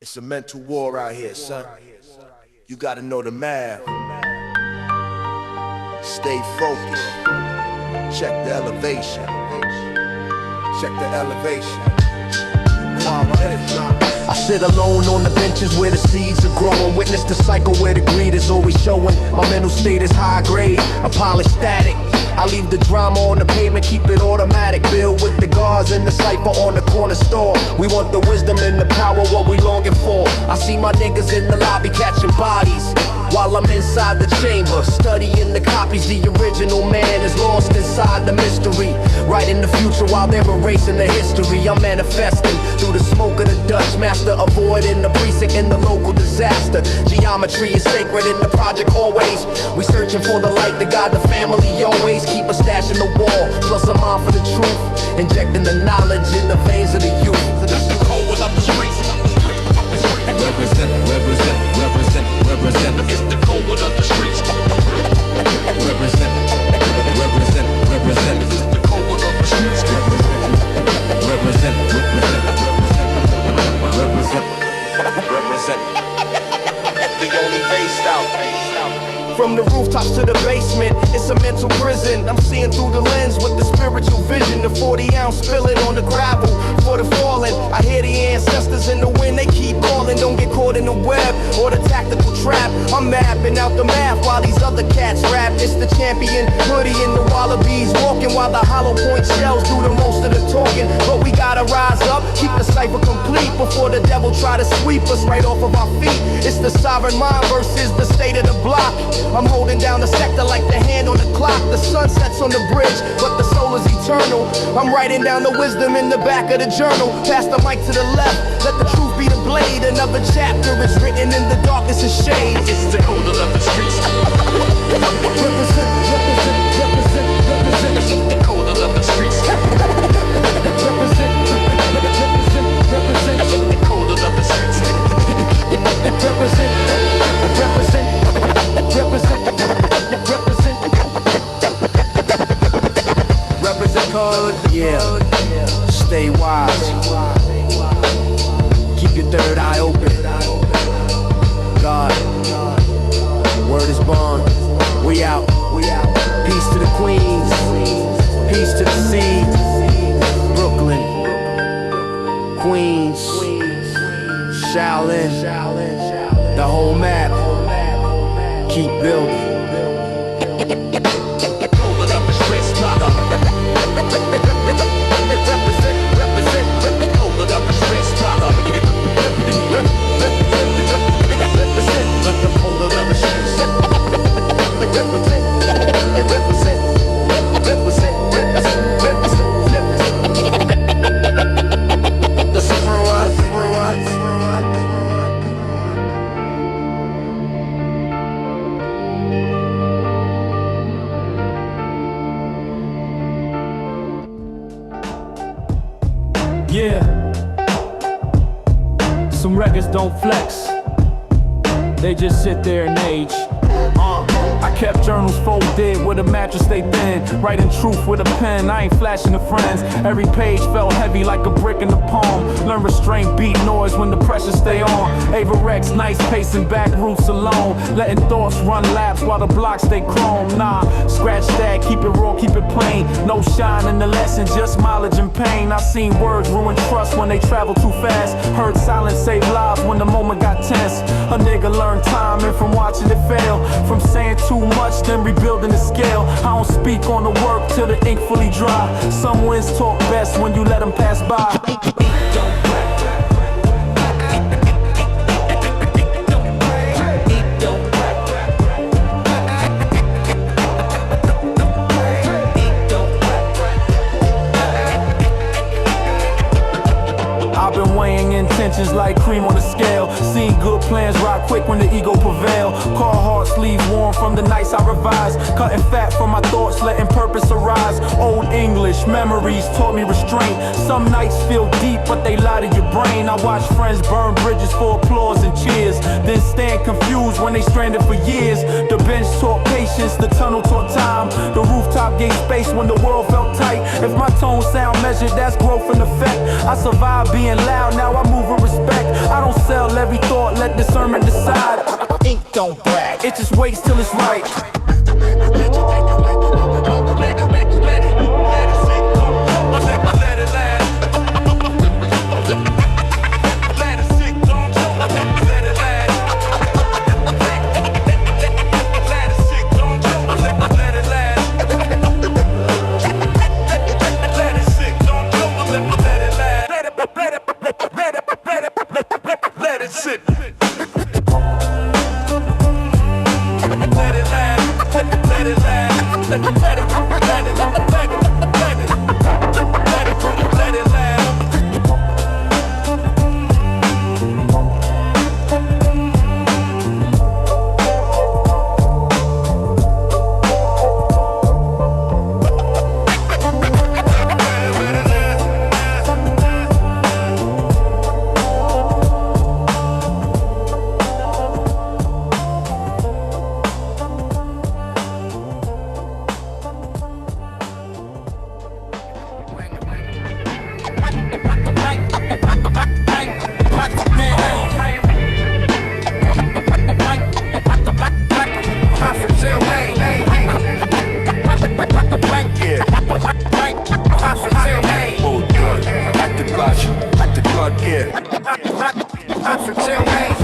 It's a mental war out here, son. You gotta know the math. Stay focused. Check the elevation. Check the elevation. I sit alone on the benches where the seeds are growing. Witness the cycle where the greed is always showing. My mental state is high grade, a polished static. I leave the drama on the pavement, keep it automatic. Build with the guards in the cypher on the corner store. We want the wisdom and the power, what we longing for. I see my niggas in the lobby catching bodies, while I'm inside the chamber, studying the copies. The original man is lost inside the mystery. Writing the future while they're erasing the history. I'm manifesting through the smoke of the Dutch master, avoiding the precinct in the local disaster. Geometry is sacred in the project always. We searching for the light to guide the family always. Keep a stash in the wall, plus a mind for the truth. Injecting the knowledge in the veins of the youth. That's the code without the streets. Represent, represent, represent, represent. It's the code without the streets. Represent, represent, represent. It's the code without the streets. Represent, represent, represent, represent. The only based out. From the rooftops to the basement, it's a mental prison. I'm seeing through the lens with the spiritual vision. The 40-ounce spilling on the gravel for the fallen. I hear the ancestors in the wind, they keep calling. Don't get caught in the web or the tactical trap. I'm mapping out the math while these other cats rap. It's the champion hoodie and the wallabies walking, while the hollow point shells do the most of the talking. But we gotta rise up, keep the cipher complete before the devil try to sweep us right off of our feet. It's the sovereign mind versus the state of the block. I'm holding down the sector like the hand on the clock. The sun sets on the bridge, but the soul is eternal. I'm writing down the wisdom in the back of the journal. Pass the mic to the left, let the truth be the blade. Another chapter is written in the darkest of shades. It's the code of the streets. Represent, represent, represent, represent. It's the code of the streets. Represent, represent, represent. It's the code of the streets. Represent, represent, represent, represent. Represent code, yeah. Stay wise. Keep your third eye open. God, word is bond. We out. Peace to the queens. Peace to the sea. Brooklyn, Queens, Shaolin, the whole map. Keep building. Code of the streets. Represent, represent, code of the streets. Represent, the code of the streets. Represent, represent, represent, represent. The super one. Yeah. Some records don't flex, they just sit there and age. I kept journals folded with a mattress they thin, writing truth with a pen, I ain't flashing to friends. Every page felt heavy like a brick in the palm. Learn restraint, beat noise when the pressure stay on. Averex, nice pacing back roofs alone, letting thoughts run laps while the blocks stay chrome. Nah, scratch that, keep it raw, keep it plain. No shine in the lesson, just mileage and pain. I seen words ruin trust when they travel too fast. Heard silence save lives when the moment got tense. A nigga learned timing from watching it fail, from saying too much, then rebuilding the scale. I don't speak on the work till the ink fully dry. Some winds talk best when you let them pass by. I've been weighing intentions like cream on the scale. Seen good plans rock quick when the ego prevail. Carhartt sleeves worn from the nights I revise. Cutting fat from my thoughts, letting purpose arise. Old English memories taught me restraint. Some nights feel deep, but they lie to your brain. I watch friends burn bridges for applause and cheers, then stand confused when they stranded for years. The bench taught patience, the tunnel taught time. The rooftop gave space when the world felt tight. If my tone sound measured, that's growth and effect. I survived being loud, now I move with respect. I don't sell It just waits till it's right.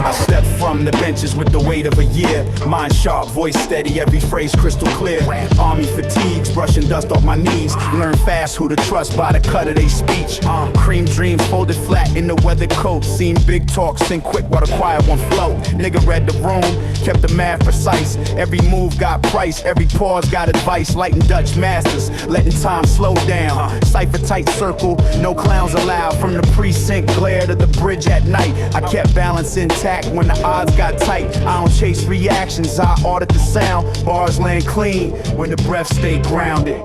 I step from the benches with the weight of a year. Mind sharp, voice steady, every phrase crystal clear. Army fatigues, brushing dust off my knees. Learn fast who to trust by the cut of their speech. Cream dreams folded flat in the weathered coat. Seen big talk, sing quick while the quiet one float. Nigga read the room, kept the math precise. Every move got price, every pause got advice. Lighting Dutch masters, letting time slow down. Cipher tight circle, no clowns allowed. From the precinct glare to the bridge at night, I kept balance intact when the odds got tight. I don't chase reactions, I audit the sound. Bars land clean when the breath stay grounded.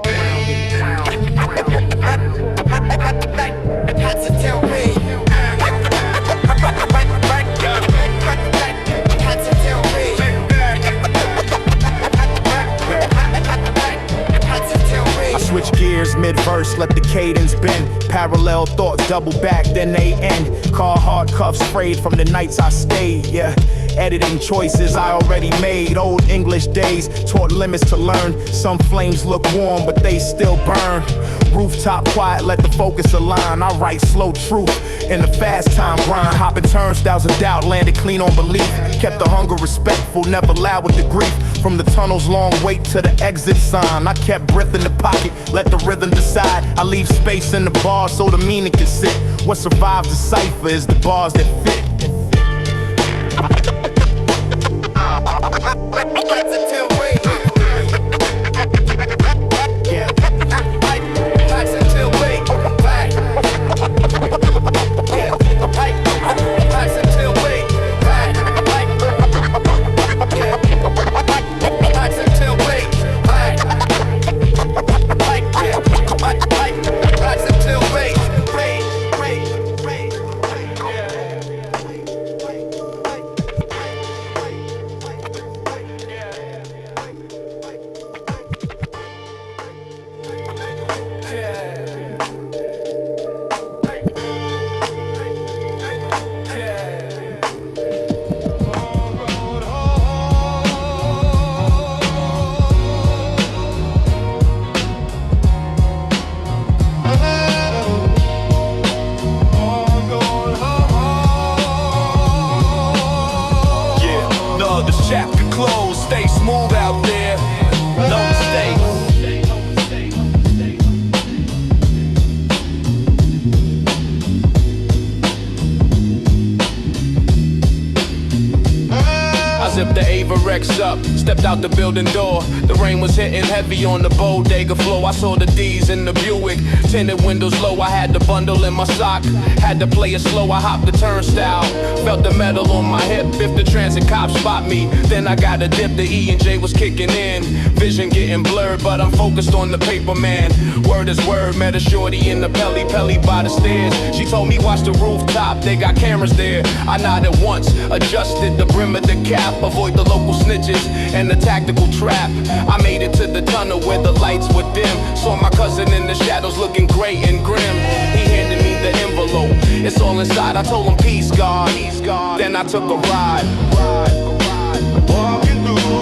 Switch gears mid-verse, let the cadence bend. Parallel thoughts double back, then they end. Car hard cuffs frayed from the nights I stayed, yeah. Editing choices I already made. Old English days taught limits to learn. Some flames look warm, but they still burn. Rooftop quiet, let the focus align. I write slow truth in the fast time grind. Hopping turnstiles of doubt, landed clean on belief. Kept the hunger respectful, never loud with the grief. From the tunnel's long wait to the exit sign, I kept breath in the pocket, let the rhythm decide. I leave space in the bars so the meaning can sit. What survives the cipher is the bars that fit. Chapter closed, stay smooth out there. No mistakes. I zipped the Averex up, stepped out the building door. The rain was hitting heavy on the bodega floor. I saw the D's in the Buick, tinted windows low. I had the bundle in my sock, had to play it slow. I hopped the turnstile, felt the metal on my hip. If the transit cops spot me, then I gotta dip. The E and J was kicking in, vision getting blurred, but I'm focused on the paper, man. Word is word, met a shorty in the Pelly by the stairs. She told me watch the rooftop, they got cameras there. I nodded once, adjusted the brim of the cap, avoid the local snitches and the tactical trap. I made it to the tunnel where the lights were dim. Saw my cousin in the shadows looking gray and grim. He handed me the envelope, it's all inside. I told him peace, God. Then I took a ride. Walking through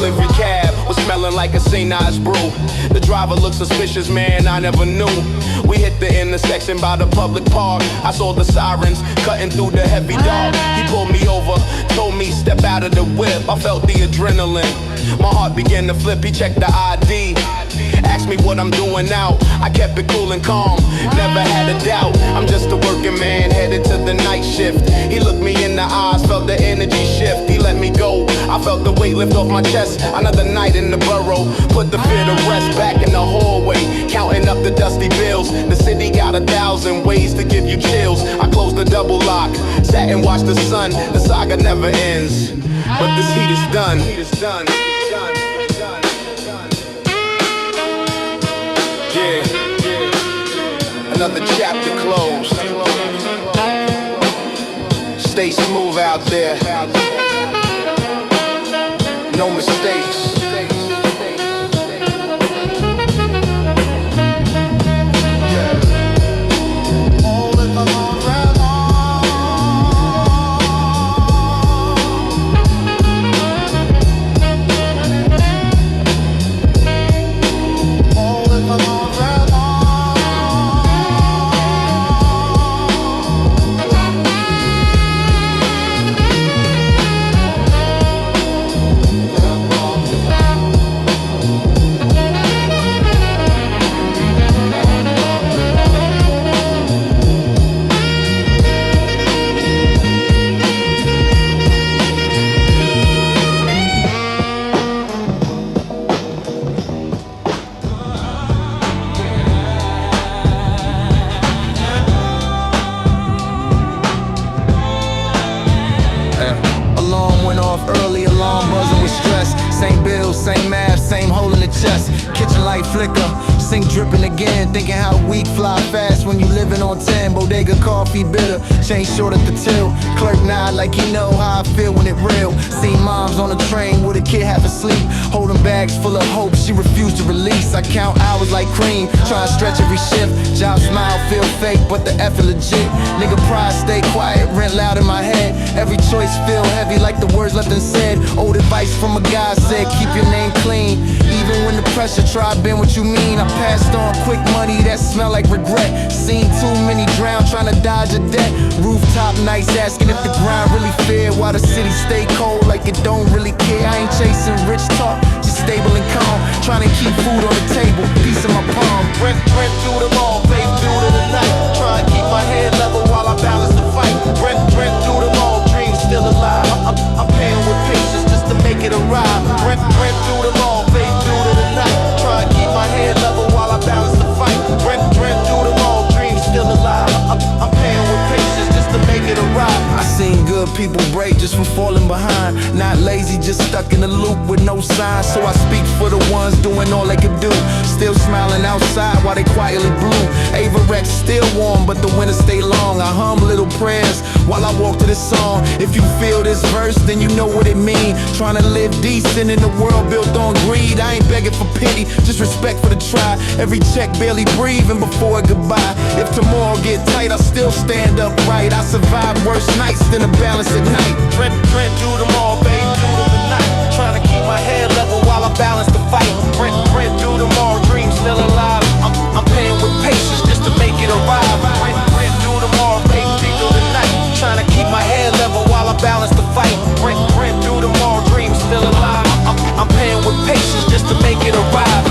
delivery cab was smelling like a St. Ives brew. The driver looked suspicious, man, I never knew. We hit the intersection by the public park. I saw the sirens cutting through the heavy dark. He pulled me over, told me step out of the whip. I felt the adrenaline, my heart began to flip. He checked the ID, asked me what I'm doing now. I kept it cool and calm, never had a doubt. I'm just a working man headed to the night shift. He looked me in the eyes, felt the energy shift. He let me go, I felt the weight lift off my chest. Another night in the borough, put the fear to rest. Back in the hallway, counting up the dusty bills. The city got 1,000 ways to give you chills. I closed the double lock, sat and watched the sun. The saga never ends, but this heat is done. Yeah, another chapter closed. Stay smooth out there, no mistakes. Early alarm buzzing with stress. Same bills, same math, same hole in the chest. Kitchen light flicker, sink dripping again. Thinking how the week fly fast when you living on 10. Bodega coffee bitter, change short at the till. Clerk nod like he know how I feel when it real. Seen moms on the train with a kid half asleep, holding bags full of hope she refused to release. I count hours like cream, try to stretch every shift. Job smile feel fake, but the effort legit. Nigga pride stay quiet, rent loud in my head. Every choice feel heavy like the words left unsaid. Old advice from a guy said, keep your name clean. Even when the pressure try bend what you mean. I passed on quick money that smell like regret. Seen too many drown trying to dodge a debt. Rooftop nights asking if the grind really fair. While the city stay cold like it don't really care. I ain't chasing rich talk, just stable and calm. Trying to keep food on the table, piece of my palm. Rent through the mall, faith through to the night. Trying to keep my head level while I balance the fight. Rent through the mall, dreams still alive. I'm paying with patience just to make it arrive. Rent through the mall, faith through to the night. Trying to keep my head level while I balance the fight. Rent through the mall, dreams still alive. I'm paying with patience just to make it arrive. I seen good people break just from falling behind. Not lazy, just stuck in a loop with no sign. So I speak for the ones doing all they could do. Still smiling outside while they quietly brew. Avarex still warm, but the winter stay long. I hum little prayers while I walk to this song. If you feel this verse, then you know what it mean. Trying to live decent in a world built on greed. I ain't begging for pity, just respect for the try. Every check barely breathing before goodbye. If tomorrow get tight, I still stand upright. I survive worse nights than a balance at night. Rent through the mall, babe, through to the night. Trying to keep my head level while I balance the fight. Rent through the mall, dreams still alive. I'm paying with patience just to make it arrive. Rent through the mall, babe, through the night. Trying to keep my head level while I balance the fight. Rent through the mall, dreams still alive. I'm paying with patience just to make it arrive.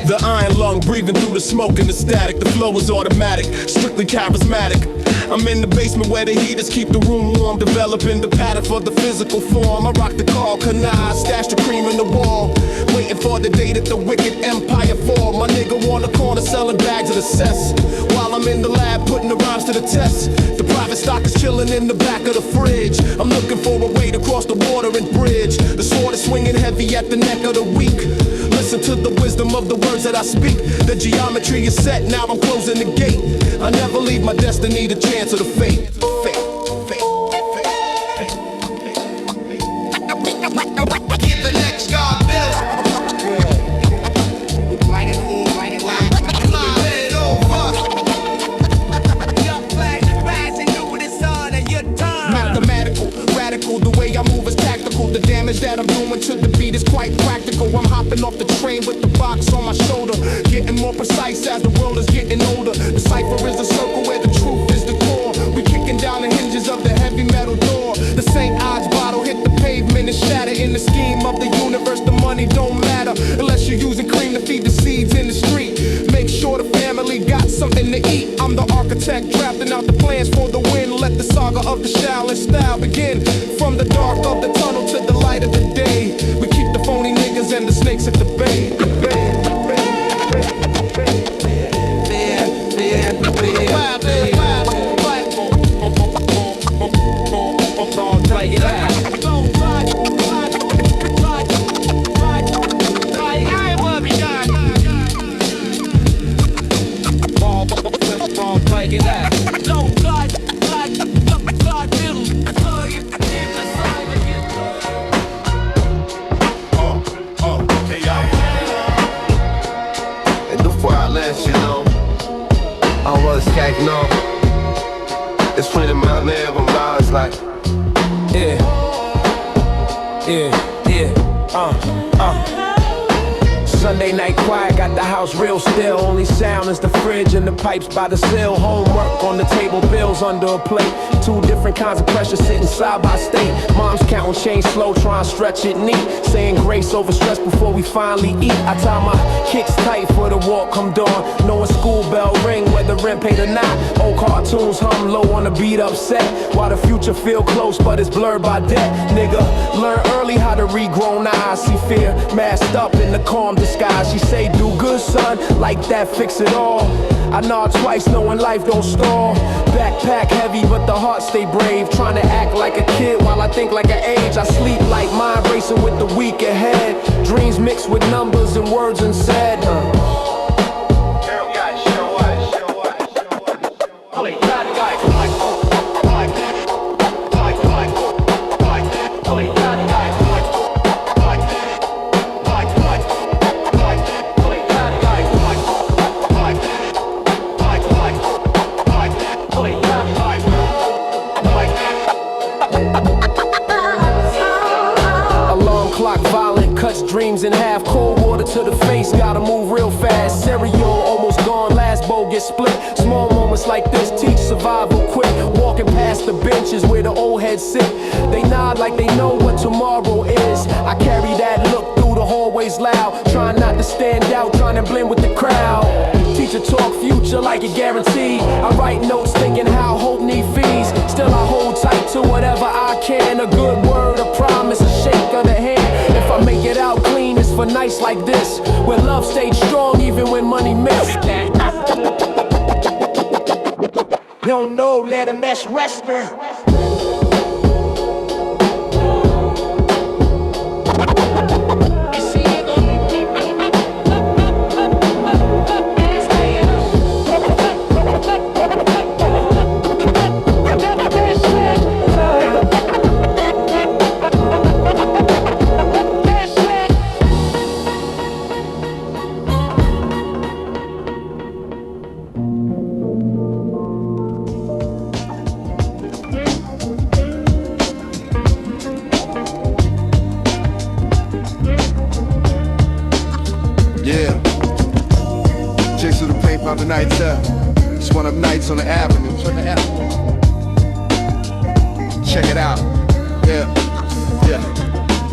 The iron lung breathing through the smoke and the static. The flow is automatic, strictly charismatic. I'm in the basement where the heaters keep the room warm, developing the pattern for the physical form. I rock the car, canai, stash the cream in the wall, waiting for the day that the wicked empire fall. My nigga on the corner selling bags of the cess, while I'm in the lab putting the rhymes to the test. The private stock is chilling in the back of the fridge. I'm looking for a way to cross the water and bridge. The sword is swinging heavy at the neck of the weak. Listen to the wisdom of the words that I speak. The geometry is set, now I'm closing the gate. I never leave my destiny to chance of the fate. Get the next God bill. Light it over. Young flag rising through the sun and your time. Mathematical, radical, the way I move is tactical. The damage that I'm doing to the beat is quite practical. I'm hopping off the train with the box on my shoulder, getting more precise as the world is getting older. The cipher is the circle where the truth is the core. We kicking down the hinges of the heavy metal door. The St. Ides bottle hit the pavement and shatter. In the scheme of the universe, the money don't matter unless you're using cream to feed the seeds in the street. Make sure the family got something to eat. I'm the architect drafting out the plans for the win. Let the saga of the Shaolin style begin. From the dark of the tunnel to the light of the day, we keep the phony niggas and the snakes at the bay. No, it's when the mountain air of lies like Sunday night quiet, got the house real still. Only sound is the fridge and the pipes by the sill. Homework on the table, bills under a plate. Two different kinds of pressure sitting side by state. Mom's counting change slow, trying to stretch it neat. Saying grace over stress before we finally eat. I tie my kicks tight for the walk come dawn. Knowing school bell ring, whether rent paid or not. Old cartoons hum low on the beat upset. While the future feel close, but it's blurred by debt. Nigga, learn early how to regrown eyes. See fear masked up in the calm disguise. She say do good son, like that fix it all. I nod twice knowing life don't stall. Backpack heavy but the heart stay brave. Trying to act like a kid while I think like an age. I sleep like mind racing with the week ahead. Dreams mixed with numbers and words unsaid. Dreams in half, cold water to the face, gotta move real fast. Cereal almost gone, last bowl gets split. Small moments like this teach survival quick. Walking past the benches where the old heads sit, they nod like they know what tomorrow is. I carry that look through the hallways loud, trying not to stand out, trying to blend with the crowd. Teacher talk future like a guarantee. I write notes thinking how hope need fees. Still I hold tight to whatever I can. A good word, a promise, a shake of the hand. If I make it out clean, it's for nights like this, where love stayed strong even when money missed. Don't know, let a mess rest me. About the nights up, just one of them nights on the avenue. Check it out, yeah.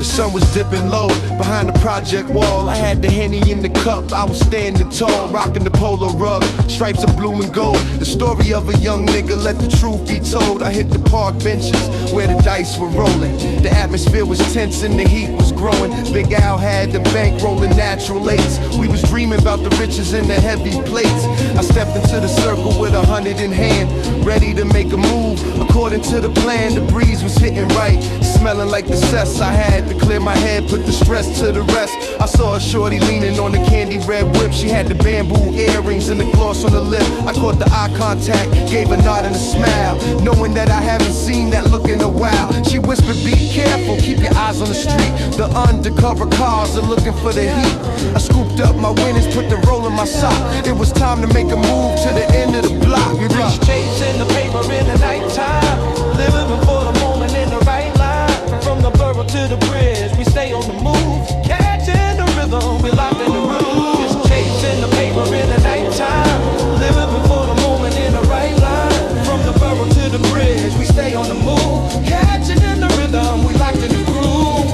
The sun was dipping low behind the project wall. I had the Henny in the cup, I was standing tall, rocking the polo rug, stripes of blue and gold. The story of a young nigga, let the truth be told. I hit the park benches where the dice were rolling. The atmosphere was tense and the heat was growing. Big Al had the bank rolling natural eights. We was dreaming about the riches and the heavy plates. I stepped into the circle with 100 in hand, ready to make a move. According to the plan, the breeze was hitting right, smelling like the cess. I had to clear my head, put the stress to the rest. I saw a shorty leaning on the candy red whip. She had the bamboo earrings and the gloss on the lip. I caught the eye contact, gave a nod and a smile, knowing that I haven't seen that look in a while. She whispered, be careful, keep your eyes on the street. The undercover cars are looking for the heat. I scooped up my winnings, put the roll in my sock. It was time to make a move to the end of the block. We reached chasing the paper in the nighttime, living for the moment in the right line. From the borough to the bridge, we stay on the move, catching the rhythm, we locked in the groove. Just chasing the paper in the nighttime, living for the moment in the right line. From the borough to the bridge, we stay on the move, catching in the rhythm, we locked in the groove.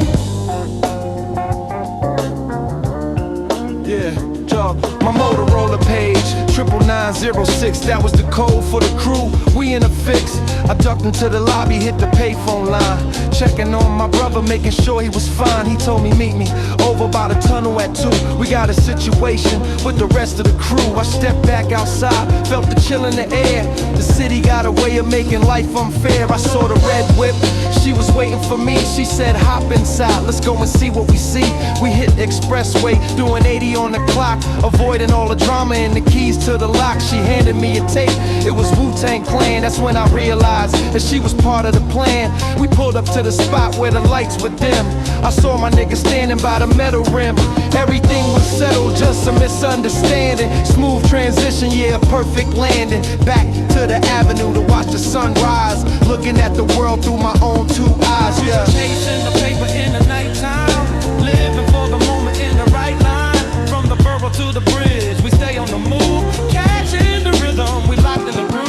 Yeah, dog, my Motorola page 99906, that was the code for the crew. We in a fix. I ducked into the lobby, hit the payphone line, checking on my brother, making sure he was fine. He told me meet me over by the tunnel at 2. We got a situation with the rest of the crew. I stepped back outside, felt the chill in the air. The city got a way of making life unfair. I saw the red whip, she was waiting for me. She said hop inside, let's go and see what we see. We hit the expressway, doing 80 on the clock, avoiding all the drama and the keys to the lock. She handed me a tape, it was Wu-Tang Clan. That's when I realized that she was part of the plan. We pulled up to the spot where the lights were dim. I saw my nigga standing by the metal rim. Everything was settled, just a misunderstanding. Smooth transition, yeah, a perfect landing. Back to the avenue to watch the sunrise, looking at the world through my own 2 eyes, yeah. Chasing the paper in the nighttime, living for the moment in the right line. From the borough to the bridge, we stay on the move, catching the rhythm, we locked in the groove.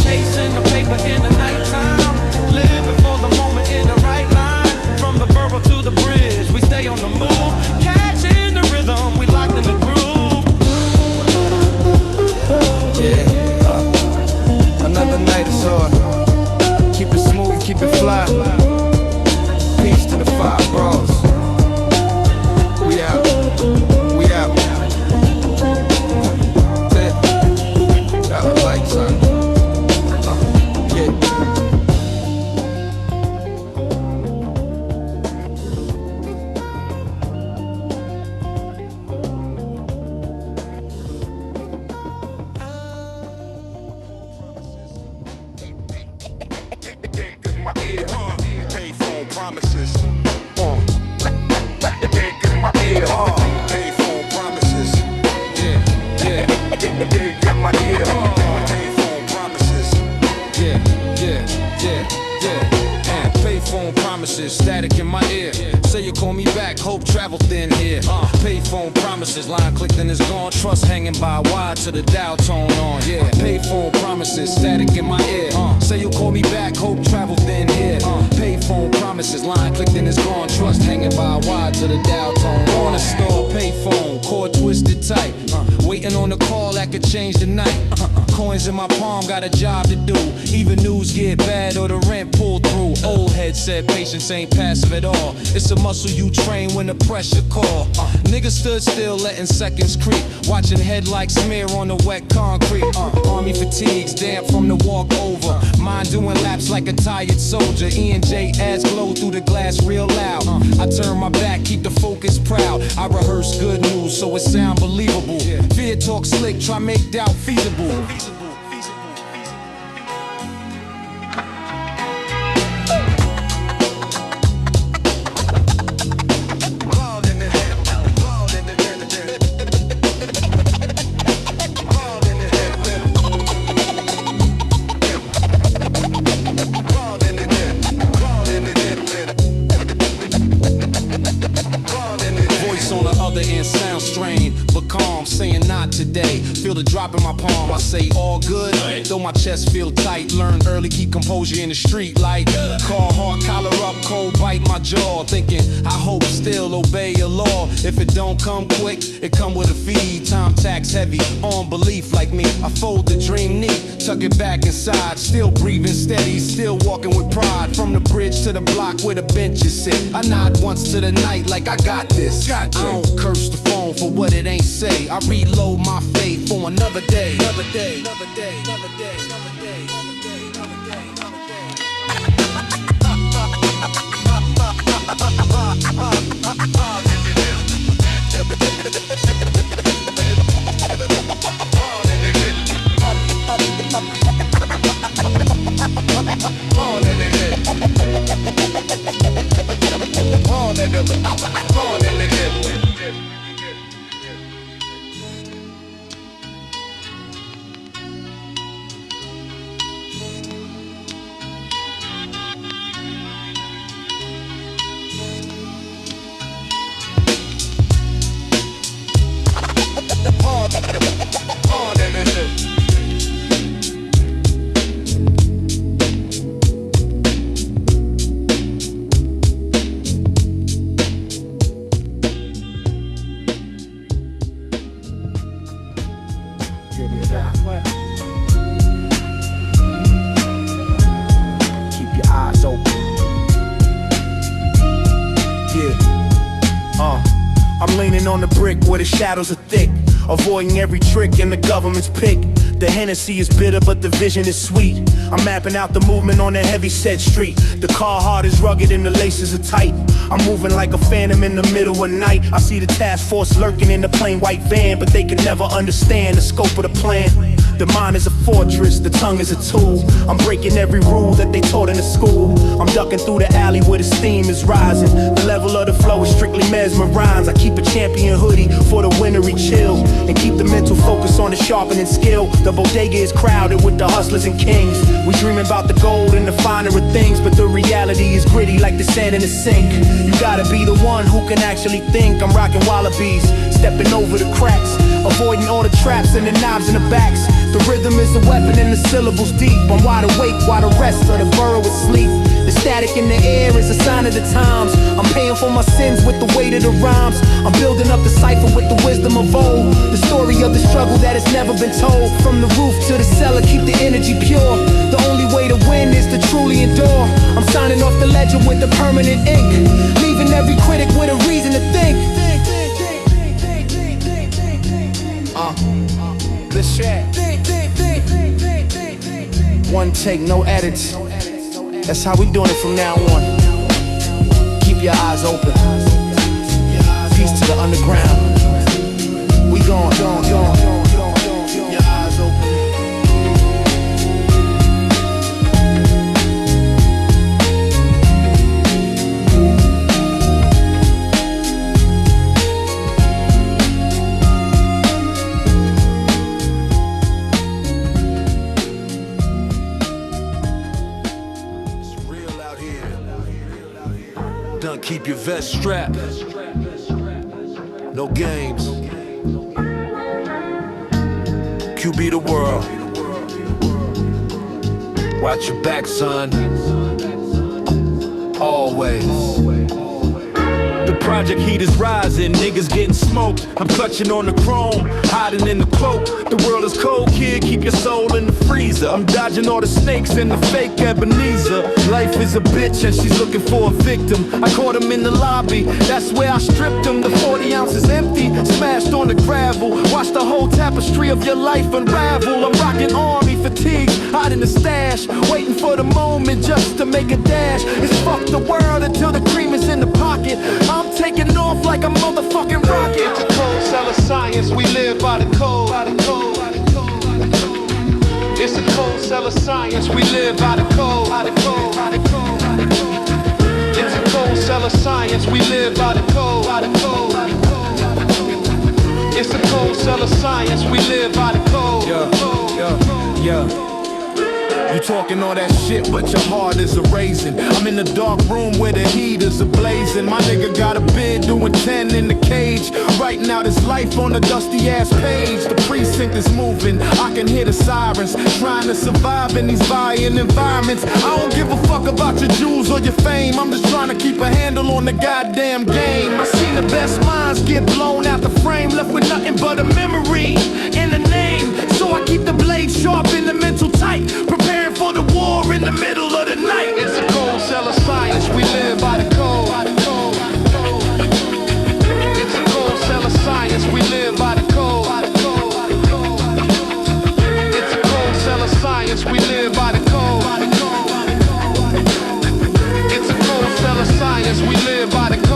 Chasing the paper in the nighttime, living for the moment in the right line. From the borough to the bridge, we stay on the move, catching the rhythm, we locked in the groove. Yeah, another night is hard. Keep it smooth, keep it fly. Peace to the 5 bros. We out, we out. Got the lights on. Yeah. Payphone promises. Payphone promises. Yeah, yeah. Get my ear. Payphone promises. Yeah, yeah, yeah, yeah. And payphone promises, static in my ear. Say you call me back, hope travel thin here. Payphone promises, line clicked and it's gone. Trust hanging by a wire to the dial tone on. Yeah, payphone promises, static in my ear. Say you call me back, hope travel thin here. Payphone promises, line clicked and it's gone. Trust hanging by a wire to the dial tone on. A store payphone, cord twisted tight. Waiting on a call that could change the night. Coins in my palm, got a job to do. Even news get bad or the rent pulled through. Old head said patience ain't passive at all. It's a muscle you train when the pressure call. Niggas stood still letting seconds creep, watching headlights smear on the wet concrete. Army fatigues, damp from the walk over. Mind doing laps like a tired soldier. E&J ads glow through the glass real loud. I turn my back, keep the focus proud. I rehearse good news so it sound believable. Fear talk slick, try make doubt feasible. Feel the drop in my palm, I say all good. Though my chest feel tight, learn early, keep composure in the street like Carhartt collar up, cold bite my my jaw, thinking I hope still obey your law. If it don't come quick, it come with a fee. Time tax heavy on belief like me. I fold the dream neat, tuck it back inside. Still breathing steady, still walking with pride. From the bridge to the block where the benches sit, I nod once to the night like I got this. I don't curse the phone for what it ain't say. I reload my faith for another day. Another day, another day, another day, another day, another day, another day, another on the brick where the shadows are thick, avoiding every trick in the government's pick. The Hennessy is bitter, but the vision is sweet. I'm mapping out the movement on a heavy set street. The car heart is rugged and the laces are tight. I'm moving like a phantom in the middle of night. I see the task force lurking in the plain white van, but they can never understand the scope of the plan. The mind is a fortress, the tongue is a tool. I'm breaking every rule that they taught in the school. I'm ducking through the alley where the steam is rising. The level of the flow is strictly mesmerized. I keep a champion hoodie for the wintry chill, and keep the mental focus on the sharpening skill. The bodega is crowded with the hustlers and kings. We dreaming about the gold and the finer of things, but the reality is gritty like the sand in the sink. You gotta be the one who can actually think. I'm rocking wallabies, stepping over the cracks, avoiding all the traps and the knobs in the backs. The rhythm is a weapon and the syllables deep. I'm wide awake while the rest of the borough is asleep. The static in the air is a sign of the times. I'm paying for my sins with the weight of the rhymes. I'm building up the cipher with the wisdom of old. The story of the struggle that has never been told. From the roof to the cellar, keep the energy pure. The only way to win is to truly endure. I'm signing off the ledger with the permanent ink, leaving every critic with a reason to think. This shit. One take, no edits. That's how we doing it from now on. Keep your eyes open. Peace to the underground. We gon' your eyes open. Keep your vest strapped. No games. QB the world. Watch your back, son. Always. The project heat is rising, niggas getting smoked. I'm clutching on the chrome, hiding in the cloak. The world is cold, kid, keep your soul in the freezer. I'm dodging all the snakes and the fake Ebenezer. Life is a bitch and she's looking for a victim. I caught him in the lobby, that's where I stripped him. The 40 ounces empty, smashed on the gravel. Watch the whole tapestry of your life unravel. I'm rocking army fatigues, hiding the stash, waiting for the moment just to make a dash. It's fuck the world until the cream is in the pocket. I'm taking off like a motherfucking rocket. It's a cold cell of science, we live by the code. It's a cold cell of science, we live by the code. It's a cold cell of science, we live by the code. It's a cold cell of science, we live by the code. Yeah. You talking all that shit, but your heart is a raisin. I'm in the dark room where the heat is ablazing. My nigga got a bid doing 10 in the cage, writing out his life on a dusty ass page. The precinct is moving, I can hear the sirens, trying to survive in these violent environments. I don't give a fuck about your jewels or your fame, I'm just trying to keep a handle on the goddamn game. I seen the best minds get blown out the frame, left with nothing but a memory in the name. So I keep the blade sharp and the mental tight, preparing for the war in the middle of the night. It's a cold cell of science, we live by the code. It's a cold cell of science, we live by the code. It's a cold cell of science, we live by the code. It's a cold cell of science, we live by the code.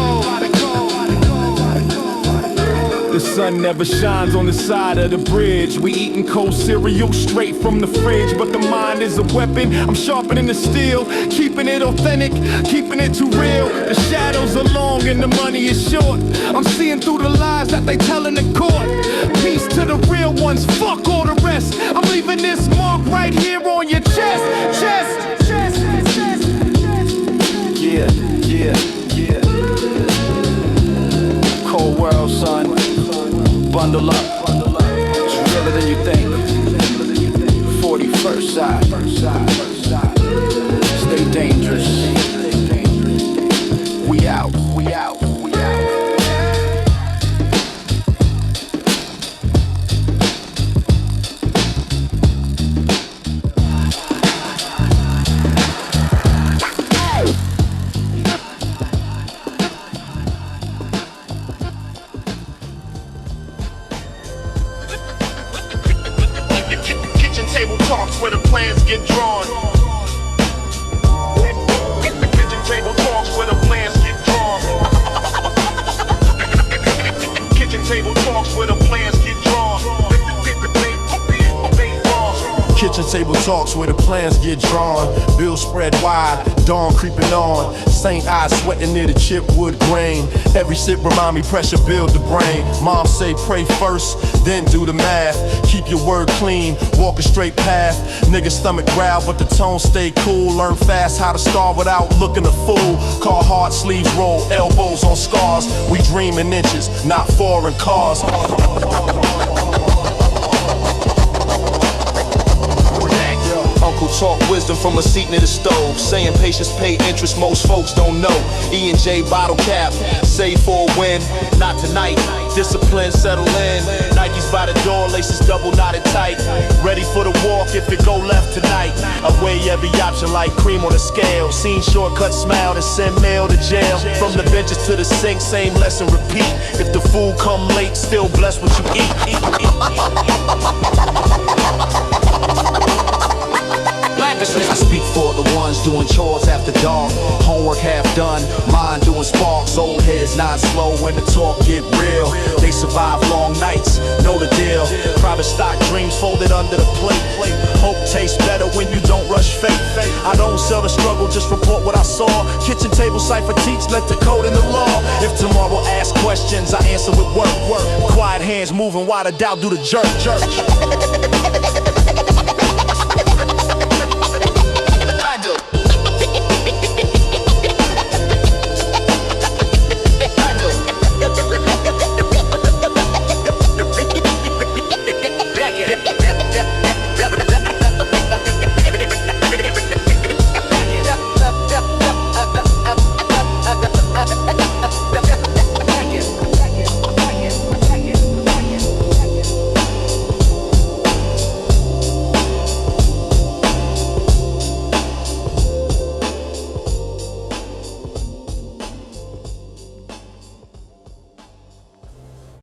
The sun never shines on the side of the bridge. We eating cold cereal straight from the fridge, but the mind is a weapon. I'm sharpening the steel, keeping it authentic, keeping it too real. The shadows are long and the money is short. I'm seeing through the lies that they tell in the court. Peace to the real ones, fuck all the rest. I'm leaving this mark right here on your chest. Yeah. Cold world, son. Bundle up. It's realer than you think. 41st side. Stay dangerous. We out. Where the plans get drawn. Kitchen table talks where the plans get drawn. Kitchen table talks where the plans get drawn. Kitchen table talks where the plans get drawn. Bills spread wide, dawn creeping on. Saint eyes sweating near the chipwood grain. Every sip remind me pressure build the brain. Mom say pray first, then do the math. Keep your word clean, walk a straight path. Niggas stomach growl, but the tone stay cool. Learn fast how to starve without looking a fool. Call hard sleeves roll, elbows on scars. We dream in inches, not foreign cars. Uncle talk wisdom from a seat near the stove, saying patience pay interest most folks don't know. E&J bottle cap, save for a win, not tonight. Discipline settle in. Nikes by the door, laces double knotted tight. Ready for the walk if it go left tonight. I weigh every option like cream on a scale. Seen shortcuts smile and send mail to jail. From the benches to the sink, same lesson repeat. If the food come late, still bless what you eat. I speak for the ones doing chores after dark. Homework half done, mind doing sparks. Old heads not slow when the talk get real. They survive long nights, know the deal. Private stock dreams folded under the plate. Hope tastes better when you don't rush fate. I don't sell the struggle, just report what I saw. Kitchen table cipher teach, let the code in the law. If tomorrow asks questions, I answer with work. Quiet hands moving while the doubt do the jerk.